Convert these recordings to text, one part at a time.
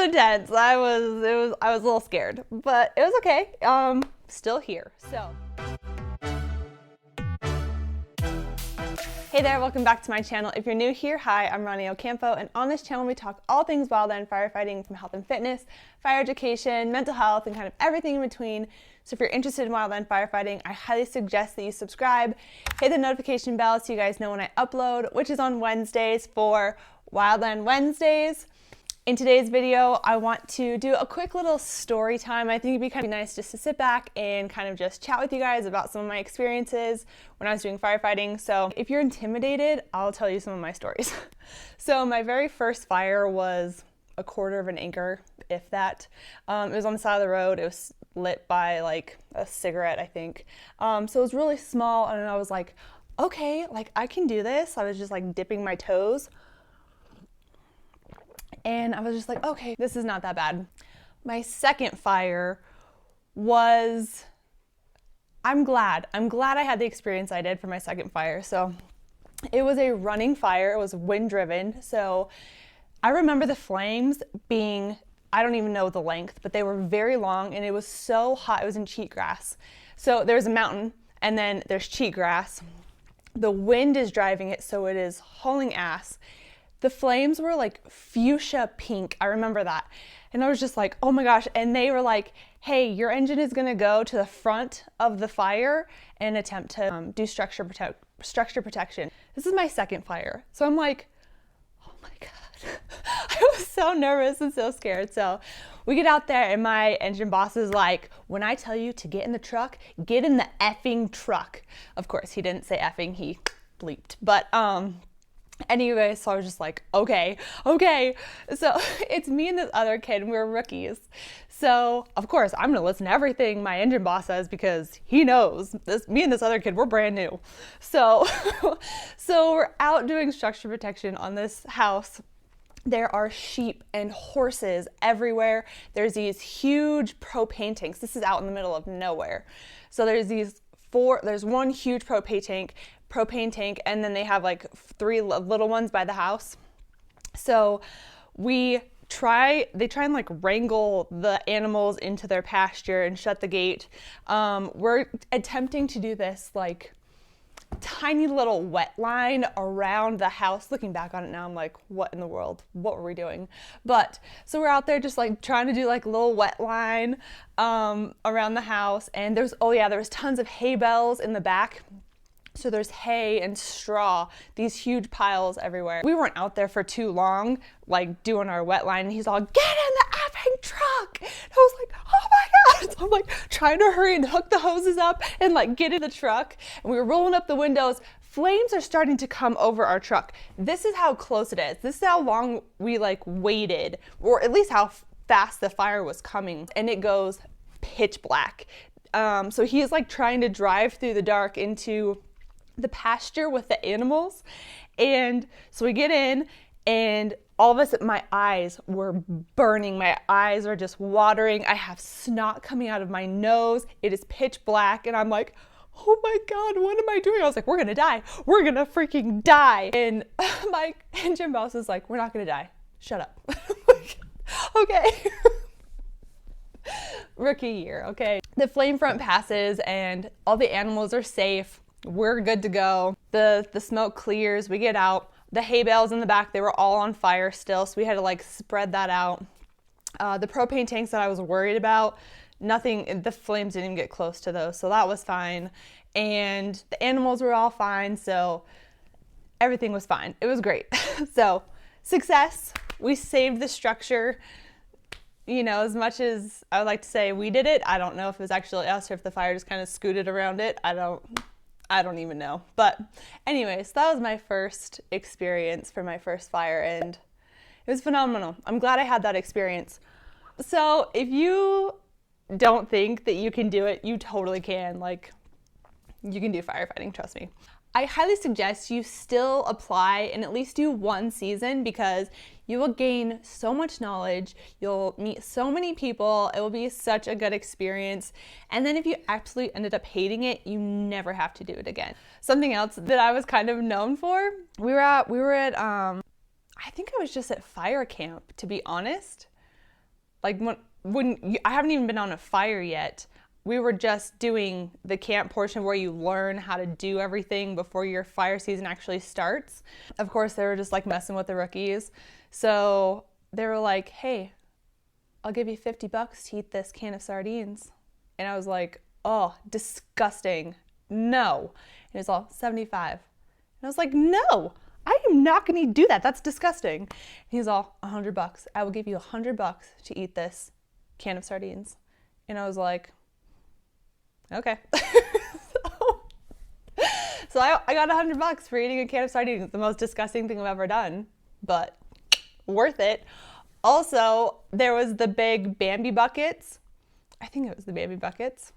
intense. I was a little scared, but it was okay. Still here. So hey there, welcome back to my channel. If you're new here, hi, I'm Ronnie Ocampo, and on this channel we talk all things wildland firefighting, from health and fitness, fire education, mental health, and kind of everything in between. So if you're interested in wildland firefighting, I highly suggest that you subscribe, hit the notification bell so you guys know when I upload, which is on Wednesdays for Wildland Wednesdays. In today's video, I want to do a quick little story time. I think it'd be kind of nice just to sit back and kind of just chat with you guys about some of my experiences when I was doing firefighting. So if you're intimidated, I'll tell you some of my stories. So my very first fire was a quarter of an acre, if that. It was on the side of the road. It was lit by like a cigarette, I think. So it was really small, and I was like, okay, like I can do this. I was just like dipping my toes. And I was just like, okay, this is not that bad. My second fire was, I'm glad I had the experience I did for my second fire. So it was a running fire. It was wind driven. So I remember the flames being, I don't even know the length, but they were very long, and it was so hot. It was in cheatgrass. So there's a mountain, and then there's cheatgrass. The wind is driving it, so it is hauling ass. The flames were like fuchsia pink. I remember that. And I was just like, oh my gosh. And they were like, hey, your engine is going to go to the front of the fire and attempt to do structure protection. This is my second fire. So I'm like, oh my God. I was so nervous and so scared. So we get out there, and my engine boss is like, when I tell you to get in the truck, get in the effing truck. Of course, he didn't say effing, he bleeped. But, anyway, so I was just like, okay. So it's me and this other kid, and we're rookies. So of course I'm gonna listen to everything my engine boss says, because he knows this. Me and this other kid, we're brand new. So we're out doing structure protection on this house. There are sheep and horses everywhere. There's these huge propane tanks. This is out in the middle of nowhere. So there's one huge propane tank, and then they have like 3 little ones by the house. So they try and like wrangle the animals into their pasture and shut the gate. We're attempting to do this like tiny little wet line around the house. Looking back on it now, I'm like, what in the world? What were we doing? But so we're out there just like trying to do like a little wet line around the house. And there was tons of hay bales in the back. So there's hay and straw, these huge piles everywhere. We weren't out there for too long, like doing our wet line, and he's all, get in the effing truck. And I was like, oh my God. So I'm like trying to hurry and hook the hoses up and like get in the truck. And we were rolling up the windows. Flames are starting to come over our truck. This is how close it is. This is how long we like waited, or at least how fast the fire was coming. And it goes pitch black. So he is like trying to drive through the dark into the pasture with the animals. And so we get in, and all of a sudden my eyes were burning. My eyes are just watering. I have snot coming out of my nose. It is pitch black, and I'm like, oh my God, what am I doing? I was like, we're gonna die. We're gonna freaking die. And my engine boss is like, we're not gonna die. Shut up. Okay. Rookie year, okay. The flame front passes, and all the animals are safe. We're good to go. The smoke clears. We get out. The hay bales in the back, they were all on fire still, so we had to like spread that out. The propane tanks that I was worried about, the flames didn't even get close to those, so that was fine. And the animals were all fine, so everything was fine. It was great. So success. We saved the structure. You know, as much as I would like to say we did it, I don't know if it was actually us or if the fire just kind of scooted around it. I don't even know. But anyways, that was my first experience for my first fire, and it was phenomenal. I'm glad I had that experience. So if you don't think that you can do it, you totally can. Like, you can do firefighting, trust me. I highly suggest you still apply and at least do one season, because you will gain so much knowledge. You'll meet so many people. It will be such a good experience. And then if you absolutely ended up hating it, you never have to do it again. Something else that I was kind of known for, we were at I think I was just at fire camp, to be honest. Like I haven't even been on a fire yet. We were just doing the camp portion where you learn how to do everything before your fire season actually starts. Of course, they were just like messing with the rookies. So they were like, hey, I'll give you $50 to eat this can of sardines. And I was like, oh, disgusting. No. And it's all 75. And I was like, no, I am not going to do that. That's disgusting. And he's all $100. I will give you $100 to eat this can of sardines. And I was like, okay. So I got $100 for eating a can of sardines. It's the most disgusting thing I've ever done, but worth it. Also, there was the big Bambi buckets. I think it was the Bambi buckets.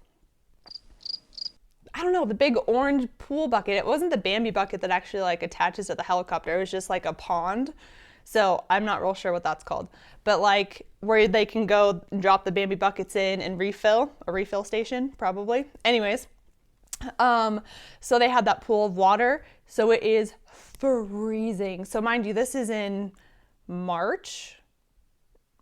I don't know, the big orange pool bucket. It wasn't the Bambi bucket that actually like attaches to the helicopter. It was just like a pond. So I'm not real sure what that's called, but like where they can go and drop the Bambi buckets in and refill, a refill station probably. Anyways, so they had that pool of water. So it is freezing. So mind you, this is in March,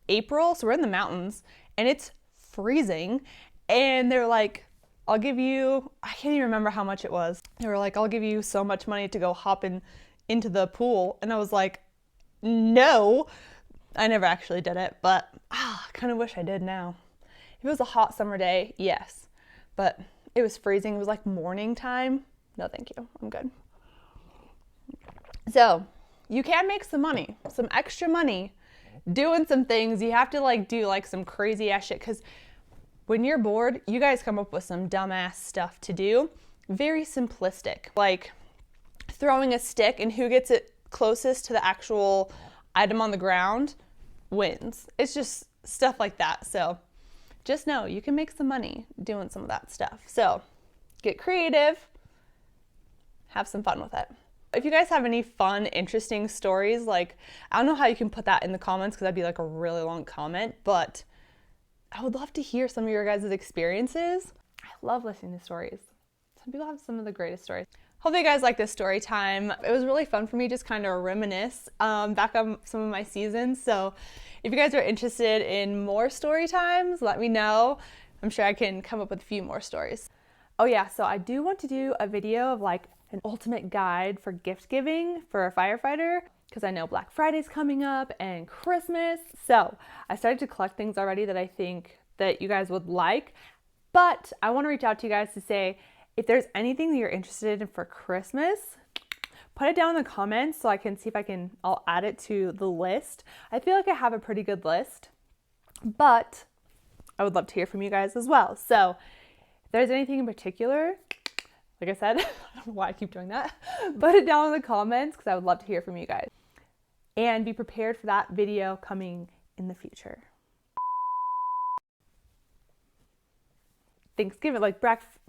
April. So we're in the mountains and it's freezing. And they're like, I'll give you, I can't even remember how much it was. They were like, I'll give you so much money to go hop into the pool. And I was like, no, I never actually did it, but I kind of wish I did now. If it was a hot summer day, yes, but it was freezing. It was like morning time. No, thank you. I'm good. So you can make some money, some extra money doing some things. You have to like do like some crazy ass shit because when you're bored, you guys come up with some dumbass stuff to do. Very simplistic, like throwing a stick and who gets it closest to the actual item on the ground wins. It's just stuff like that. So just know you can make some money doing some of that stuff. So get creative, have some fun with it. If you guys have any fun, interesting stories, like I don't know how you can put that in the comments because that'd be like a really long comment, but I would love to hear some of your guys' experiences. I love listening to stories. Some people have some of the greatest stories. Hopefully you guys like this story time. It was really fun for me, just kind of reminisce back on some of my seasons. So if you guys are interested in more story times, let me know. I'm sure I can come up with a few more stories. Oh yeah, so I do want to do a video of like an ultimate guide for gift giving for a firefighter because I know Black Friday's coming up and Christmas. So I started to collect things already that I think that you guys would like, but I want to reach out to you guys to say, if there's anything that you're interested in for Christmas, put it down in the comments so I can see if I'll add it to the list. I feel like I have a pretty good list, but I would love to hear from you guys as well. So if there's anything in particular, like I said, I don't know why I keep doing that, put it down in the comments because I would love to hear from you guys. And be prepared for that video coming in the future. Thanksgiving, like breakfast.